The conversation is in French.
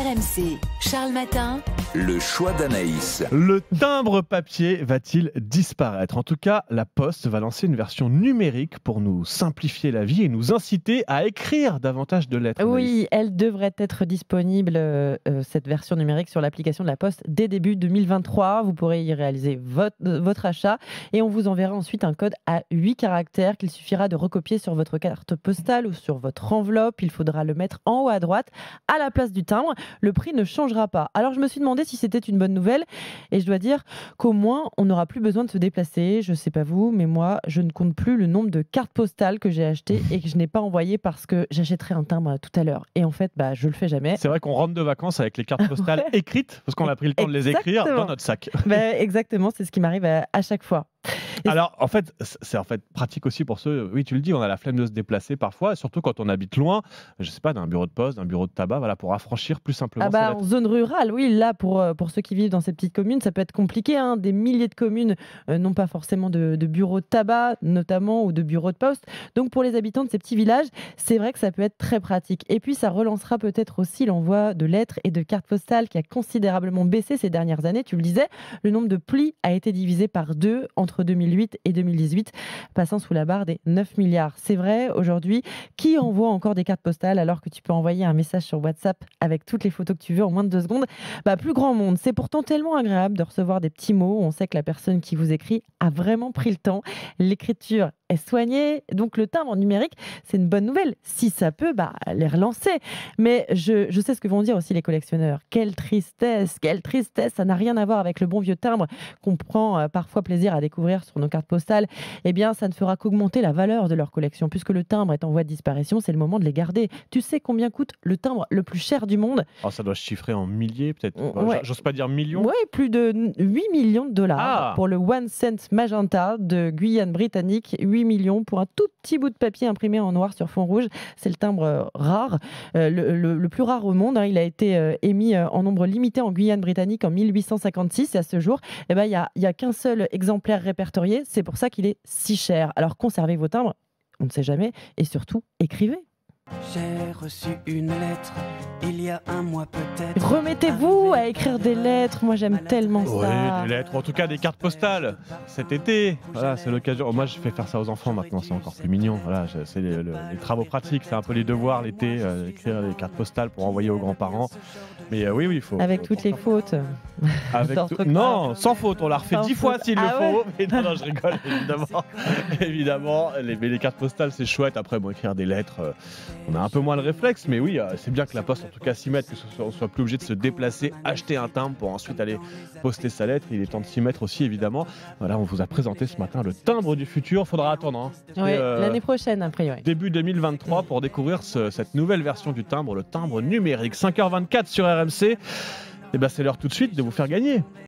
RMC, Charles Matin. Le choix d'Anaïs. Le timbre papier va-t-il disparaître ? En tout cas, la Poste va lancer une version numérique pour nous simplifier la vie et nous inciter à écrire davantage de lettres. Oui, elle devrait être disponible, cette version numérique, sur l'application de la Poste dès début 2023. Vous pourrez y réaliser votre achat et on vous enverra ensuite un code à 8 caractères qu'il suffira de recopier sur votre carte postale ou sur votre enveloppe. Il faudra le mettre en haut à droite à la place du timbre. Le prix ne changera pas. Alors je me suis demandé si c'était une bonne nouvelle et je dois dire qu'au moins on n'aura plus besoin de se déplacer. Je ne sais pas vous, mais moi je ne compte plus le nombre de cartes postales que j'ai achetées et que je n'ai pas envoyées parce que j'achèterai un timbre tout à l'heure. Et en fait, je le fais jamais. C'est vrai qu'on rentre de vacances avec les cartes postales écrites parce qu'on a pris le temps de les écrire dans notre sac. Exactement, c'est ce qui m'arrive à chaque fois. Alors, en fait, c'est pratique aussi pour ceux, oui, tu le dis, on a la flemme de se déplacer parfois, surtout quand on habite loin, je sais pas, d'un bureau de poste, d'un bureau de tabac, voilà, pour affranchir plus simplement. En zone rurale, oui, là, pour ceux qui vivent dans ces petites communes, ça peut être compliqué. Des milliers de communes n'ont pas forcément de bureaux de tabac, notamment, ou de bureaux de poste. Donc, pour les habitants de ces petits villages, c'est vrai que ça peut être très pratique. Et puis, ça relancera peut-être aussi l'envoi de lettres et de cartes postales qui a considérablement baissé ces dernières années. Tu le disais, le nombre de plis a été divisé par 2 entre 2008 et 2018, passant sous la barre des 9 milliards. C'est vrai, aujourd'hui, qui envoie encore des cartes postales alors que tu peux envoyer un message sur WhatsApp avec toutes les photos que tu veux en moins de 2 secondes ? Plus grand monde. C'est pourtant tellement agréable de recevoir des petits mots. On sait que la personne qui vous écrit a vraiment pris le temps. L'écriture est soignée. Donc le timbre numérique, c'est une bonne nouvelle. Si ça peut, les relancer. Mais je sais ce que vont dire aussi les collectionneurs. Quelle tristesse, ça n'a rien à voir avec le bon vieux timbre qu'on prend parfois plaisir à découvrir sur nos cartes postales. Eh bien, ça ne fera qu'augmenter la valeur de leur collection. Puisque le timbre est en voie de disparition, c'est le moment de les garder. Tu sais combien coûte le timbre le plus cher du monde ? Ça doit se chiffrer en milliers, peut-être. Ouais. J'ose pas dire millions. Oui, plus de 8 millions de dollars pour le One Cent Magenta de Guyane britannique. 8 millions pour un tout petit bout de papier imprimé en noir sur fond rouge. C'est le timbre rare, le plus rare au monde. Il a été émis en nombre limité en Guyane britannique en 1856. Et à ce jour, il n'y a qu'un seul exemplaire répertorié. C'est pour ça qu'il est si cher. Alors conservez vos timbres, on ne sait jamais. Et surtout, écrivez. J'ai reçu une lettre il y a un mois peut-être. Remettez-vous à écrire des lettres. Moi, j'aime tellement ça. Oui, des lettres, ou en tout cas des cartes postales. Cet été, voilà, c'est l'occasion. Moi, je fais faire ça aux enfants maintenant, c'est encore plus mignon. Voilà, c'est les travaux pratiques, c'est un peu les devoirs l'été, écrire des cartes postales pour envoyer aux grands-parents. Mais oui, il faut. Avec toutes les fautes. Non, sans faute, on la refait 10 fois s'il le faut. Ouais. Mais non, je rigole, évidemment. Mais les cartes postales, c'est chouette. Après, écrire des lettres, on a un peu moins le réflexe. Mais oui, c'est bien que la Poste, en tout cas, s'y mette, qu'on soit plus obligé de se déplacer, acheter un timbre pour ensuite aller poster sa lettre. Il est temps de s'y mettre aussi, évidemment. Voilà, on vous a présenté ce matin le timbre du futur. Faudra attendre. L'année prochaine, après. Ouais. Début 2023 pour découvrir cette nouvelle version du timbre, le timbre numérique. 5h24 sur RMC. C'est l'heure tout de suite de vous faire gagner.